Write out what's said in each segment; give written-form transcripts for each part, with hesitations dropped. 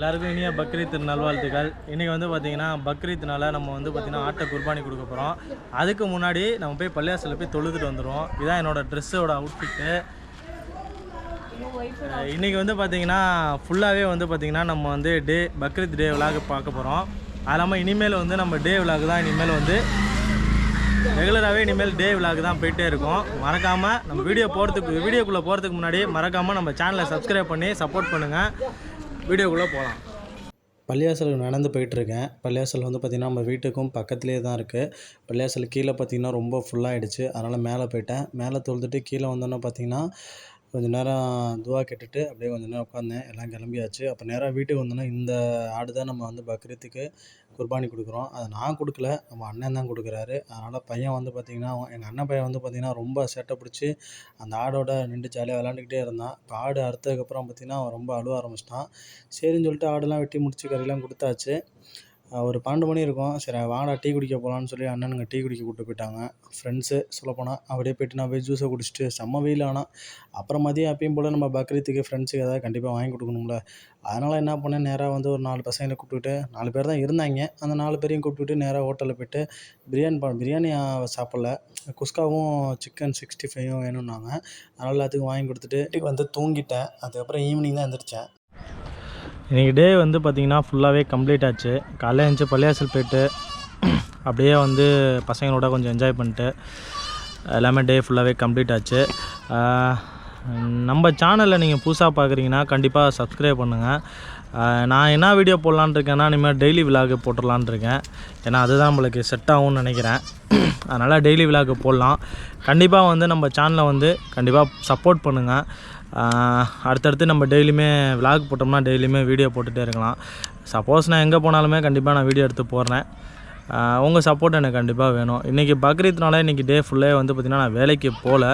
எல்லாருக்கும் இனிய பக்ரீத் நல்வாழ்த்துக்கள். இன்றைக்கி வந்து பார்த்திங்கன்னா பக்ரீத்னால நம்ம வந்து பார்த்திங்கன்னா ஆட்டை குர்பானி கொடுக்க போகிறோம். அதுக்கு முன்னாடி நம்ம போய் பள்ளியாசலில் போய் தொழுதுட்டு வந்துடுவோம். இதுதான் என்னோடய ட்ரெஸ்ஸோட அவுட்ஃபிட்டு. இன்றைக்கி வந்து பார்த்திங்கன்னா ஃபுல்லாகவே வந்து பார்த்திங்கன்னா நம்ம வந்து பக்ரீத் டே விலாக் பார்க்க போகிறோம். அது இல்லாமல் இனிமேல் வந்து நம்ம டே விலாக் தான் இனிமேல் வந்து ரெகுலராகவே இனிமேல் டே விலாக் தான் போயிட்டே இருக்கும். மறக்காமல் நம்ம வீடியோக்குள்ளே போகிறதுக்கு முன்னாடி மறக்காமல் நம்ம சேனலை சப்ஸ்கிரைப் பண்ணி சப்போர்ட் பண்ணுங்கள். வீடியோக்குள்ளே போகலாம். பள்ளியாசலுக்கு நடந்து போயிட்டுருக்கேன். பள்ளியாசல் வந்து பார்த்திங்கன்னா நம்ம வீட்டுக்கும் பக்கத்துலேயே தான் இருக்குது. பள்ளியாசல் கீழே பார்த்திங்கன்னா ரொம்ப ஃபுல்லாகிடுச்சு. அதனால் மேலே போயிட்டேன். மேலே தொழுதுட்டு கீழே வந்தோன்னே பார்த்திங்கன்னா கொஞ்சம் நேரம் துவா கேட்டுட்டு அப்படியே கொஞ்சம் நேரம் உட்காந்தேன். எல்லாம் கிளம்பியாச்சு. அப்போ நேராக வீட்டுக்கு வந்தோன்னா இந்த ஆடு தான் நம்ம வந்து பக்ரீத்துக்கு குர்பானி கொடுக்குறோம். அதை நான் கொடுக்கல, நம்ம அண்ணன் தான் கொடுக்குறாரு. அதனால் பையன் வந்து பார்த்திங்கன்னா எங்கள் அண்ணன் பையன் வந்து பார்த்திங்கன்னா ரொம்ப சேட்டை பிடிச்சி அந்த ஆடோட நின்று ஜாலியாக விளாண்டுக்கிட்டே இருந்தான். இப்போ ஆடு அறுத்ததுக்கப்புறம் பார்த்திங்கன்னா அவன் ரொம்ப அழுவ ஆரம்பிச்சிட்டான். சரின்னு சொல்லிட்டு ஆடெல்லாம் வெட்டி முடிச்சு கறியெல்லாம் கொடுத்தாச்சு. ஒரு 12 மணி இருக்கும். சரி வாடா டீ குடிக்க போகலான்னு சொல்லி அண்ணனுங்க டீ குடிக்க கூப்பிட்டு போயிட்டாங்க. ஃப்ரெண்ட்ஸு சொல்லப்போனால் அப்படியே போய்ட்டு நான் போய் ஜூஸை குடிச்சிட்டு செம்ம வெயில். ஆனால் அப்புறம் மதியம் அப்பயும் போல் நம்ம பக்ரீத்துக்கு ஃப்ரெண்ட்ஸுக்கு ஏதாவது கண்டிப்பாக வாங்கி கொடுக்கணும்ல. அதனால் என்ன பண்ணேன், நேராக வந்து ஒரு 4 பசங்களை கூப்பிட்டுட்டு 4 பேர் தான் இருந்தாங்க. அந்த 4 பேரையும் கூப்பிட்டுட்டு நேராக ஹோட்டலில் போய்ட்டு பிரியாணி சாப்பிட்ல, குஸ்காவும் சிக்கன் 65 வேணும்னாங்க. அதனால் எல்லாத்துக்கும் வாங்கி கொடுத்துட்டு வீட்டுக்கு வந்து தூங்கிட்டேன். அதுக்கப்புறம் ஈவினிங் தான் எழுந்திரிச்சேன். இன்றைக்கி டே வந்து பார்த்திங்கன்னா ஃபுல்லாகவே கம்ப்ளீட் ஆச்சு. காலையில் எழுந்துச்சி பள்ளியாசல் போய்ட்டு அப்படியே வந்து பசங்களோட கொஞ்சம் என்ஜாய் பண்ணிட்டு எல்லாமே டே ஃபுல்லாகவே கம்ப்ளீட் ஆச்சு. நம்ம சேனலில் நீங்கள் புதுசாக பார்க்குறீங்கன்னா கண்டிப்பாக சப்ஸ்கிரைப் பண்ணுங்கள். நான் என்ன வீடியோ போடலான்னு இருக்கேன்னா இனிமேல் டெய்லி விலாக் போட்டுடலான் இருக்கேன். ஏன்னா அதுதான் நம்மளுக்கு செட் ஆகும்னு நினைக்கிறேன். அதனால் டெய்லி விலாக் போடலாம். கண்டிப்பாக வந்து நம்ம சேனலை வந்து கண்டிப்பாக சப்போர்ட் பண்ணுங்கள். அடுத்தடுத்து நம்ம டெய்லியுமே விலாக் போட்டோம்னா டெய்லியுமே வீடியோ போட்டுகிட்டே இருக்கலாம். சப்போஸ் நான் எங்கே போனாலுமே கண்டிப்பாக நான் வீடியோ எடுத்து போடுறேன். உங்கள் சப்போர்ட் எனக்கு கண்டிப்பாக வேணும். இன்றைக்கி பக்ரீத்னால இன்றைக்கி டே ஃபுல்லாகவே வந்து பார்த்திங்கன்னா நான் வேலைக்கு போகல.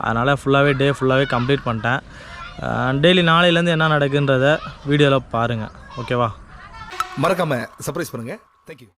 அதனால் ஃபுல்லாகவே டே ஃபுல்லாகவே கம்ப்ளீட் பண்ணிட்டேன். டெய்லி நாளையிலேருந்து என்ன நடக்குன்றதை வீடியோவில் பாருங்கள். ஓகேவா? மறக்காமல் சர்ப்ரைஸ் பண்ணுங்கள். தேங்க்யூ.